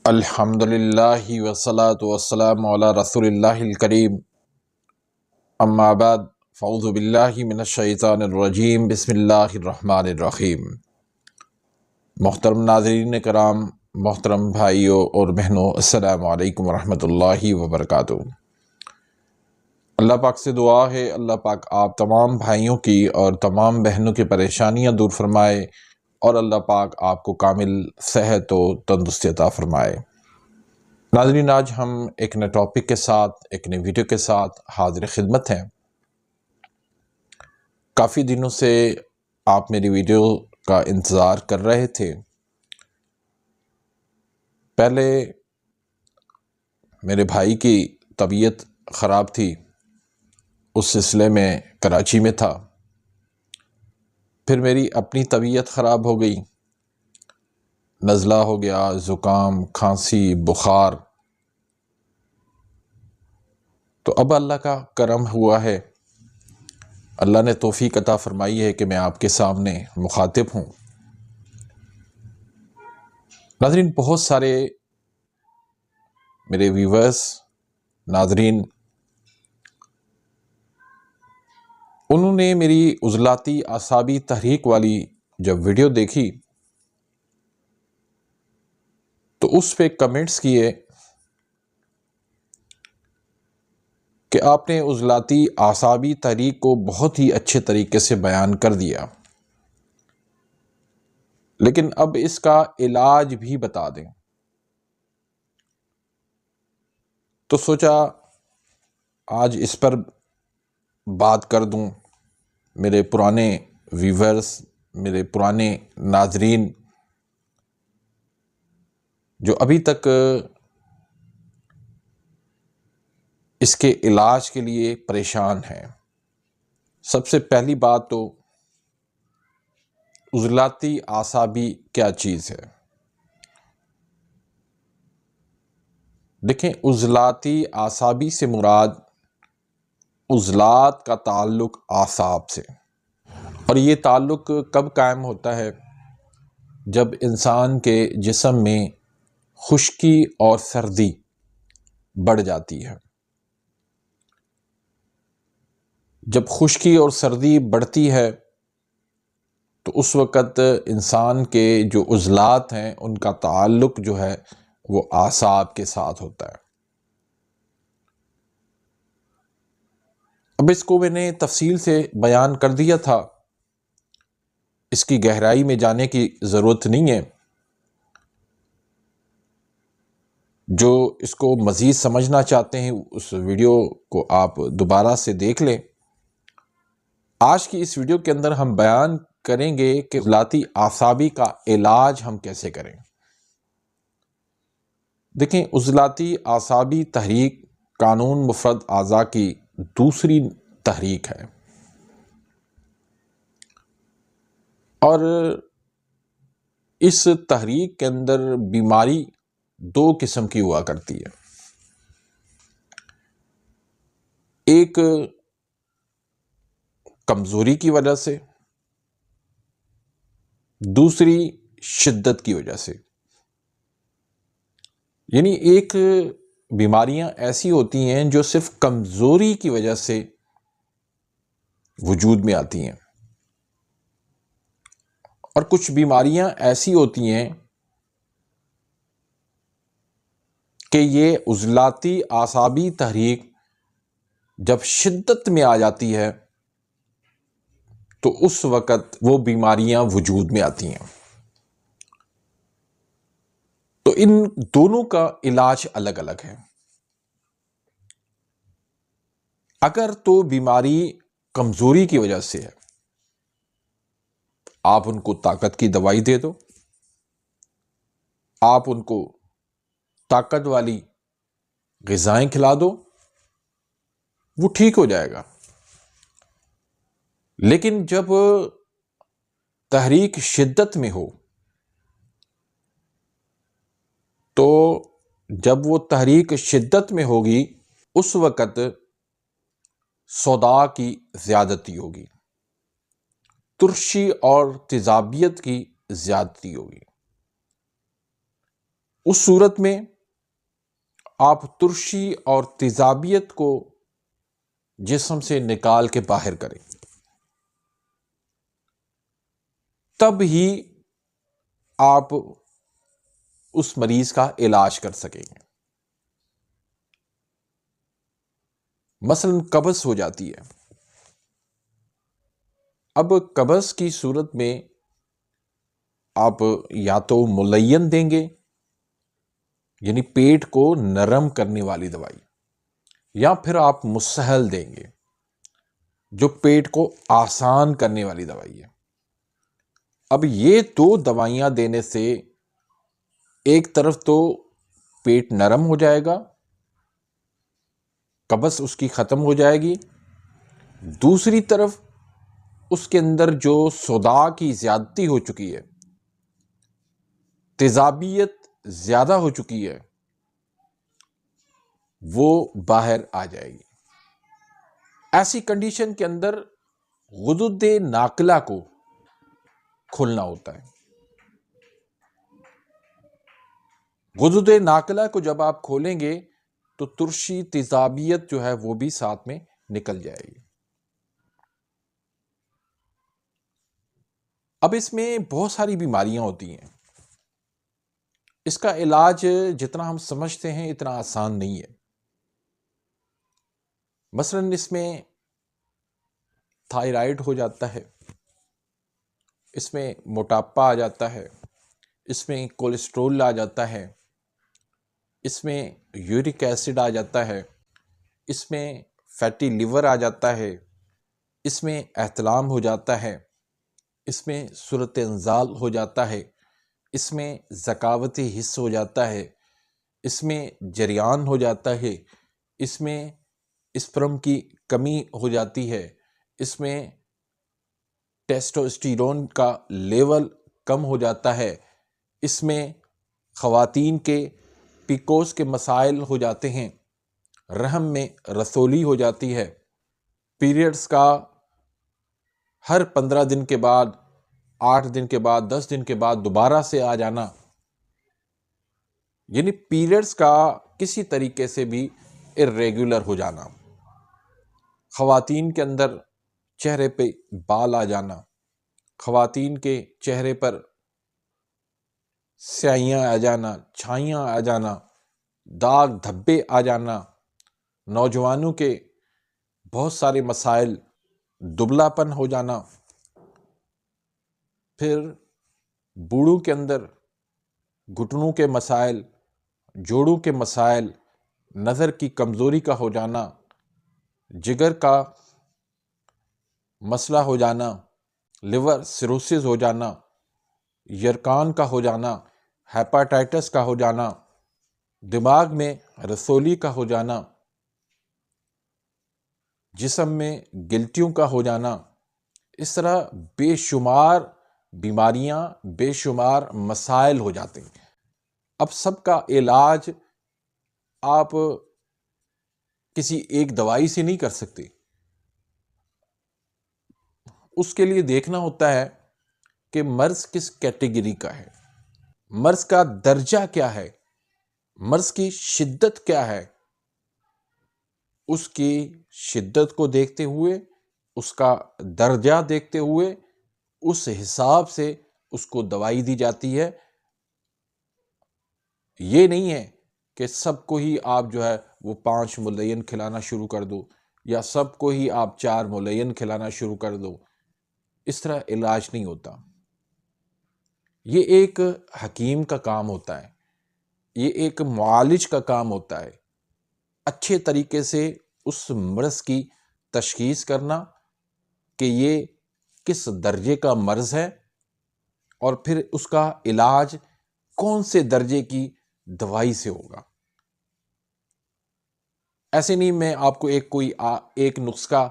الحمدللہ والصلاة والسلام علی رسول اللہ الکریم، اما بعد فاعوذ باللہ من الشیطان الرجیم، بسم اللہ الرحمن الرحیم۔ محترم ناظرین کرام، محترم بھائیوں اور بہنوں، السلام علیکم ورحمۃ اللہ وبرکاتہ۔ اللہ پاک سے دعا ہے اللہ پاک آپ تمام بھائیوں کی اور تمام بہنوں کی پریشانیاں دور فرمائے اور اللہ پاک آپ کو کامل صحت و تندرستی عطا فرمائے۔ ناظرین، آج ہم ایک نئے ٹاپک کے ساتھ، ایک نئے ویڈیو کے ساتھ حاضر خدمت ہیں۔ کافی دنوں سے آپ میری ویڈیو کا انتظار کر رہے تھے۔ پہلے میرے بھائی کی طبیعت خراب تھی، اس سلسلے میں کراچی میں تھا۔ پھر میری اپنی طبیعت خراب ہو گئی، نزلہ ہو گیا، زکام، کھانسی، بخار۔ تو اب اللہ کا کرم ہوا ہے، اللہ نے توفیق عطا فرمائی ہے کہ میں آپ کے سامنے مخاطب ہوں۔ ناظرین، بہت سارے میرے ویورز، ناظرین، انہوں نے میری عضلاتی اعصابی تحریک والی جب ویڈیو دیکھی تو اس پہ کمنٹس کیے کہ آپ نے عضلاتی اعصابی تحریک کو بہت ہی اچھے طریقے سے بیان کر دیا، لیکن اب اس کا علاج بھی بتا دیں۔ تو سوچا آج اس پر بات کر دوں۔ میرے پرانے ویورز، میرے پرانے ناظرین جو ابھی تک اس کے علاج کے لیے پریشان ہیں، سب سے پہلی بات تو عضلاتی اعصابی کیا چیز ہے؟ دیکھیں، عضلاتی اعصابی سے مراد عضلات کا تعلق اعصاب سے، اور یہ تعلق کب قائم ہوتا ہے؟ جب انسان کے جسم میں خشکی اور سردی بڑھ جاتی ہے۔ جب خشکی اور سردی بڑھتی ہے تو اس وقت انسان کے جو عضلات ہیں ان کا تعلق جو ہے وہ اعصاب کے ساتھ ہوتا ہے۔ اب اس کو میں نے تفصیل سے بیان کر دیا تھا، اس کی گہرائی میں جانے کی ضرورت نہیں ہے۔ جو اس کو مزید سمجھنا چاہتے ہیں اس ویڈیو کو آپ دوبارہ سے دیکھ لیں۔ آج کی اس ویڈیو کے اندر ہم بیان کریں گے کہ عضلاتی اعصابی کا علاج ہم کیسے کریں۔ دیکھیں، عضلاتی اعصابی تحریک قانون مفرد اعضاء کی دوسری تحریک ہے، اور اس تحریک کے اندر بیماری دو قسم کی ہوا کرتی ہے۔ ایک کمزوری کی وجہ سے، دوسری شدت کی وجہ سے۔ یعنی ایک بیماریاں ایسی ہوتی ہیں جو صرف کمزوری کی وجہ سے وجود میں آتی ہیں، اور کچھ بیماریاں ایسی ہوتی ہیں کہ یہ عضلاتی اعصابی تحریک جب شدت میں آ جاتی ہے تو اس وقت وہ بیماریاں وجود میں آتی ہیں۔ تو ان دونوں کا علاج الگ الگ ہے۔ اگر تو بیماری کمزوری کی وجہ سے ہے، آپ ان کو طاقت کی دوائی دے دو، آپ ان کو طاقت والی غذائیں کھلا دو، وہ ٹھیک ہو جائے گا۔ لیکن جب تحریک شدت میں ہو، تو جب وہ تحریک شدت میں ہوگی اس وقت صداع کی زیادتی ہوگی، ترشی اور تیزابیت کی زیادتی ہوگی۔ اس صورت میں آپ ترشی اور تیزابیت کو جسم سے نکال کے باہر کریں، تب ہی آپ اس مریض کا علاج کر سکیں گے۔ مثلاً قبض ہو جاتی ہے، اب قبض کی صورت میں آپ یا تو ملین دیں گے، یعنی پیٹ کو نرم کرنے والی دوائی، یا پھر آپ مسہل دیں گے جو پیٹ کو آسان کرنے والی دوائی ہے۔ اب یہ دو دوائیاں دینے سے ایک طرف تو پیٹ نرم ہو جائے گا، قبض اس کی ختم ہو جائے گی، دوسری طرف اس کے اندر جو صداع کی زیادتی ہو چکی ہے، تیزابیت زیادہ ہو چکی ہے، وہ باہر آ جائے گی۔ ایسی کنڈیشن کے اندر غدد ناقلہ کو کھولنا ہوتا ہے۔ غدد ناقلہ کو جب آپ کھولیں گے تو ترشی تیزابیت جو ہے وہ بھی ساتھ میں نکل جائے گی۔ اب اس میں بہت ساری بیماریاں ہوتی ہیں، اس کا علاج جتنا ہم سمجھتے ہیں اتنا آسان نہیں ہے۔ مثلاً اس میں تھائرائیڈ ہو جاتا ہے، اس میں موٹاپا آ جاتا ہے، اس میں کولیسٹرول آ جاتا ہے، اس میں یورک ایسڈ آ جاتا ہے، اس میں فیٹی لیور آ جاتا ہے، اس میں احتلام ہو جاتا ہے، اس میں صورت انزال ہو جاتا ہے، اس میں ذکاوتی حس ہو جاتا ہے، اس میں جریان ہو جاتا ہے، اس میں اسپرم کی کمی ہو جاتی ہے، اس میں ٹیسٹوسٹیرون کا لیول کم ہو جاتا ہے، اس میں خواتین کے پیکوز کے مسائل ہو جاتے ہیں، رحم میں رسولی ہو جاتی ہے، پیریڈز کا ہر 15 دن کے بعد، 8 دن کے بعد، 10 دن کے بعد دوبارہ سے آ جانا، یعنی پیریڈز کا کسی طریقے سے بھی irregular ہو جانا، خواتین کے اندر چہرے پہ بال آ جانا، خواتین کے چہرے پر سیاہیاں آ جانا، چھائیاں آ جانا، داغ دھبے آ جانا، نوجوانوں کے بہت سارے مسائل، دبلا پن ہو جانا، پھر بوڑھوں کے اندر گھٹنوں کے مسائل، جوڑوں کے مسائل، نظر کی کمزوری کا ہو جانا، جگر کا مسئلہ ہو جانا، لیور سیروسز ہو جانا، یرکان کا ہو جانا، ہیپاٹائٹس کا ہو جانا، دماغ میں رسولی کا ہو جانا، جسم میں گلٹیوں کا ہو جانا، اس طرح بے شمار بیماریاں، بے شمار مسائل ہو جاتے ہیں۔ اب سب کا علاج آپ کسی ایک دوائی سے نہیں کر سکتے، اس کے لیے دیکھنا ہوتا ہے کہ مرض کس کیٹیگری کا ہے، مرض کا درجہ کیا ہے، مرض کی شدت کیا ہے، اس کی شدت کو دیکھتے ہوئے، اس کا درجہ دیکھتے ہوئے، اس حساب سے اس کو دوائی دی جاتی ہے۔ یہ نہیں ہے کہ سب کو ہی آپ جو ہے وہ 5 ملین کھلانا شروع کر دو، یا سب کو ہی آپ 4 ملین کھلانا شروع کر دو، اس طرح علاج نہیں ہوتا۔ یہ ایک حکیم کا کام ہوتا ہے، یہ ایک معالج کا کام ہوتا ہے، اچھے طریقے سے اس مرض کی تشخیص کرنا کہ یہ کس درجے کا مرض ہے، اور پھر اس کا علاج کون سے درجے کی دوائی سے ہوگا۔ ایسے نہیں میں آپ کو ایک نسخہ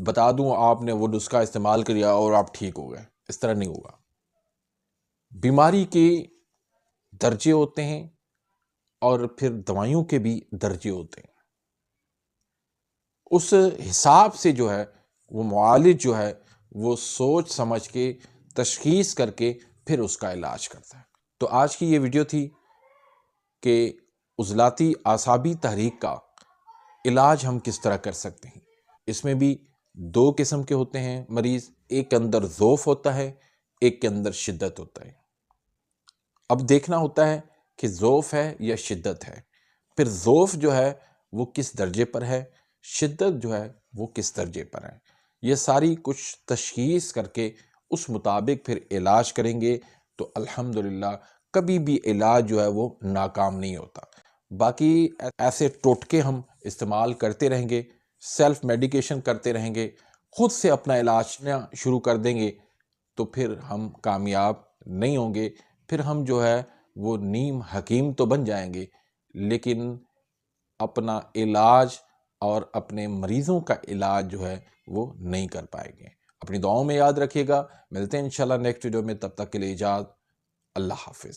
بتا دوں، آپ نے وہ نسخہ استعمال کیا اور آپ ٹھیک ہو گئے، اس طرح نہیں ہوگا۔ بیماری کے درجے ہوتے ہیں اور پھر دوائیوں کے بھی درجے ہوتے ہیں، اس حساب سے جو ہے وہ معالج جو ہے وہ سوچ سمجھ کے تشخیص کر کے پھر اس کا علاج کرتا ہے۔ تو آج کی یہ ویڈیو تھی، کہ عضلاتی اعصابی تحریک کا علاج ہم کس طرح کر سکتے ہیں۔ اس میں بھی دو قسم کے ہوتے ہیں مریض، ایک کے اندر ضعف ہوتا ہے، ایک کے اندر شدت ہوتا ہے۔ اب دیکھنا ہوتا ہے کہ ضعف ہے یا شدت ہے، پھر ضعف جو ہے وہ کس درجے پر ہے، شدت جو ہے وہ کس درجے پر ہے، یہ ساری کچھ تشخیص کر کے اس مطابق پھر علاج کریں گے تو الحمدللہ کبھی بھی علاج جو ہے وہ ناکام نہیں ہوتا۔ باقی ایسے ٹوٹکے ہم استعمال کرتے رہیں گے، سیلف میڈیکیشن کرتے رہیں گے، خود سے اپنا علاج شروع کر دیں گے تو پھر ہم کامیاب نہیں ہوں گے، پھر ہم جو ہے وہ نیم حکیم تو بن جائیں گے لیکن اپنا علاج اور اپنے مریضوں کا علاج جو ہے وہ نہیں کر پائیں گے۔ اپنی دعاؤں میں یاد رکھیے گا، ملتے ہیں انشاءاللہ نیکسٹ ویڈیو میں، تب تک کے لیے اجازت، اللہ حافظ۔